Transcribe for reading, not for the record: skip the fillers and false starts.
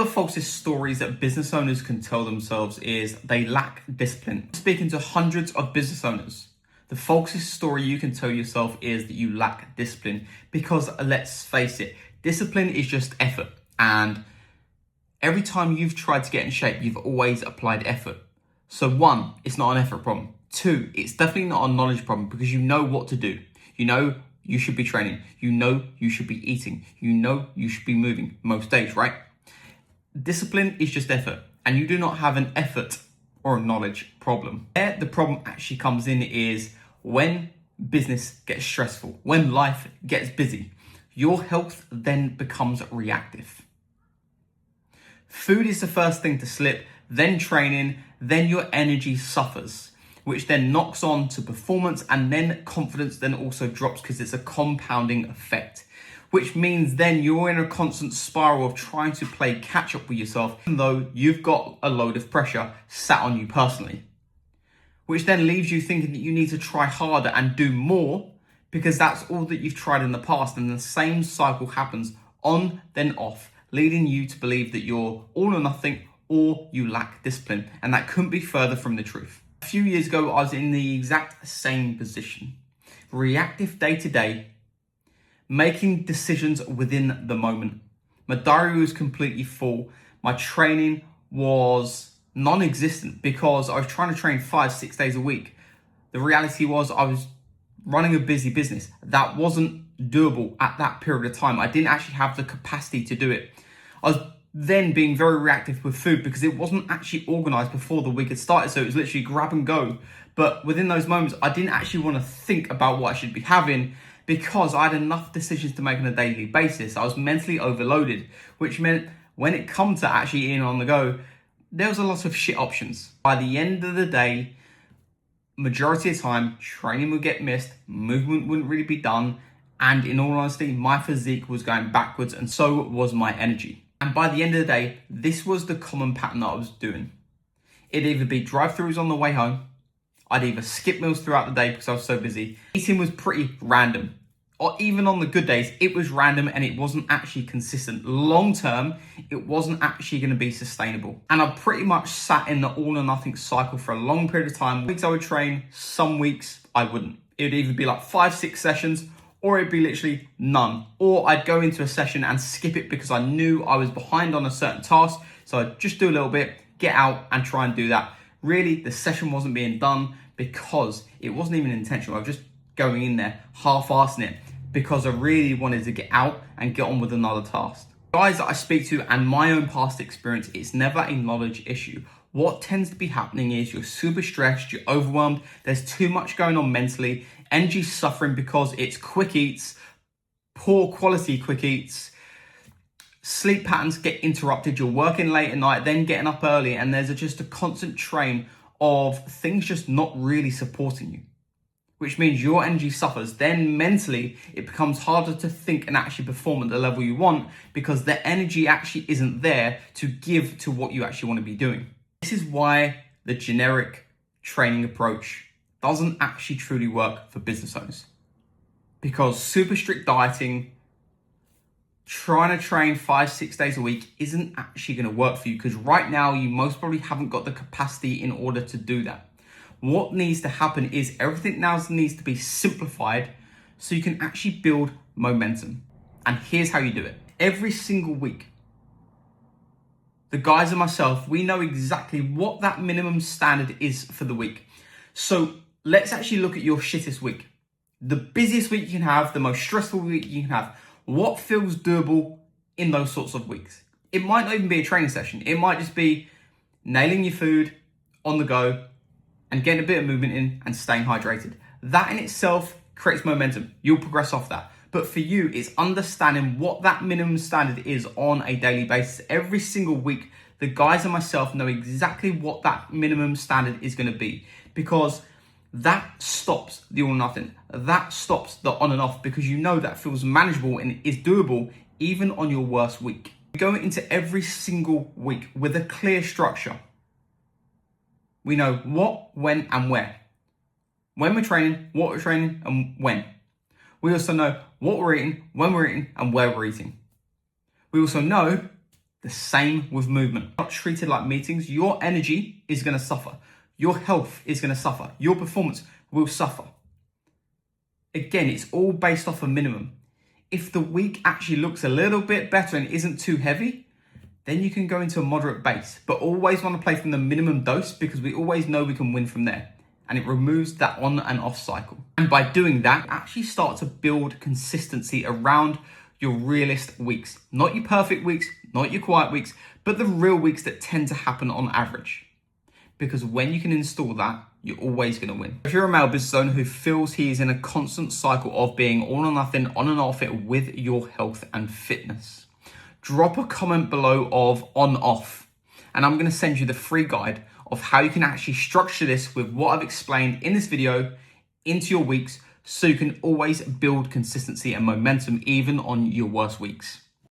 the falsest stories that business owners can tell themselves is they lack discipline. Speaking to hundreds of business owners, the falsest story you can tell yourself is that you lack discipline, because let's face it, discipline is just effort. And every time you've tried to get in shape, you've always applied effort. So one, it's not an effort problem. Two, it's definitely not a knowledge problem, because you know what to do. You know you should be training. You know you should be eating. You know you should be moving most days, right? Discipline is just effort, and you do not have an effort or a knowledge problem. Where the problem actually comes in is when business gets stressful, when life gets busy, your health then becomes reactive. Food is the first thing to slip, then training, then your energy suffers, which then knocks on to performance, and then confidence then also drops, because it's a compounding effect. Which means then you're in a constant spiral of trying to play catch up with yourself, even though you've got a load of pressure sat on you personally. Which then leaves you thinking that you need to try harder and do more, because that's all that you've tried in the past. And the same cycle happens on, then off, leading you to believe that you're all or nothing, or you lack discipline. And that couldn't be further from the truth. A few years ago, I was in the exact same position. Reactive day to day, making decisions within the moment. My diary was completely full. My training was non-existent because I was trying to train 5-6 days a week. The reality was I was running a busy business. That wasn't doable at that period of time. I didn't actually have the capacity to do it. I was then being very reactive with food because it wasn't actually organized before the week had started. So it was literally grab and go. But within those moments, I didn't actually want to think about what I should be having, because I had enough decisions to make on a daily basis. I was mentally overloaded, which meant when it come to actually eating on the go, there was a lot of shit options. By the end of the day, majority of the time, training would get missed, movement wouldn't really be done, and in all honesty, my physique was going backwards, and so was my energy. And by the end of the day, this was the common pattern that I was doing. It'd either be drive-throughs on the way home, I'd either skip meals throughout the day because I was so busy. Eating was pretty random. Or even on the good days, it was random and it wasn't actually consistent. Long term, it wasn't actually going to be sustainable. And I pretty much sat in the all or nothing cycle for a long period of time. Weeks I would train, some weeks I wouldn't. It would either be like 5-6 sessions, or it'd be literally none. Or I'd go into a session and skip it because I knew I was behind on a certain task. So I'd just do a little bit, get out and try and do that. Really, the session wasn't being done because it wasn't even intentional. I was just going in there, half-assing it, because I really wanted to get out and get on with another task. Guys that I speak to and my own past experience, it's never a knowledge issue. What tends to be happening is you're super stressed, you're overwhelmed, there's too much going on mentally, energy suffering because it's quick eats, poor quality quick eats, sleep patterns get interrupted, you're working late at night, then getting up early, and there's just a constant train of things just not really supporting you, which means your energy suffers. Then mentally, it becomes harder to think and actually perform at the level you want, because the energy actually isn't there to give to what you actually want to be doing. This is why the generic training approach doesn't actually truly work for business owners, because super strict dieting, trying to train 5-6 days a week isn't actually going to work for you, because right now you most probably haven't got the capacity in order to do that. What needs to happen is everything now needs to be simplified so you can actually build momentum. And here's how you do it. Every single week, the guys and myself, we know exactly what that minimum standard is for the week. So let's actually look at your shittest week. The busiest week you can have, the most stressful week you can have. What feels doable in those sorts of weeks? It might not even be a training session. It might just be nailing your food on the go and getting a bit of movement in and staying hydrated. That in itself creates momentum. You'll progress off that. But for you, it's understanding what that minimum standard is on a daily basis. Every single week, the guys and myself know exactly what that minimum standard is going to be, because that stops the all or nothing. That stops the on and off, because you know that feels manageable and is doable even on your worst week. We go into every single week with a clear structure. We know what, when, and where. When we're training, what we're training, and when. We also know what we're eating, when we're eating, and where we're eating. We also know The same with movement. Not treated like meetings, your energy is going to suffer. Your health is going to suffer. Your performance will suffer. Again, it's all based off a minimum. If the week actually looks a little bit better and isn't too heavy, then you can go into a moderate base. But always want to play from the minimum dose because we always know we can win from there. And it removes that on and off cycle. And by doing that, actually start to build consistency around your realist weeks. Not your perfect weeks, not your quiet weeks, but the real weeks that tend to happen on average. Because when you can install that, you're always going to win. If you're a male business owner who feels he is in a constant cycle of being all or nothing, on and off it with your health and fitness, drop a comment below of on off. And I'm going to send you the free guide of how you can actually structure this with what I've explained in this video into your weeks so you can always build consistency and momentum even on your worst weeks.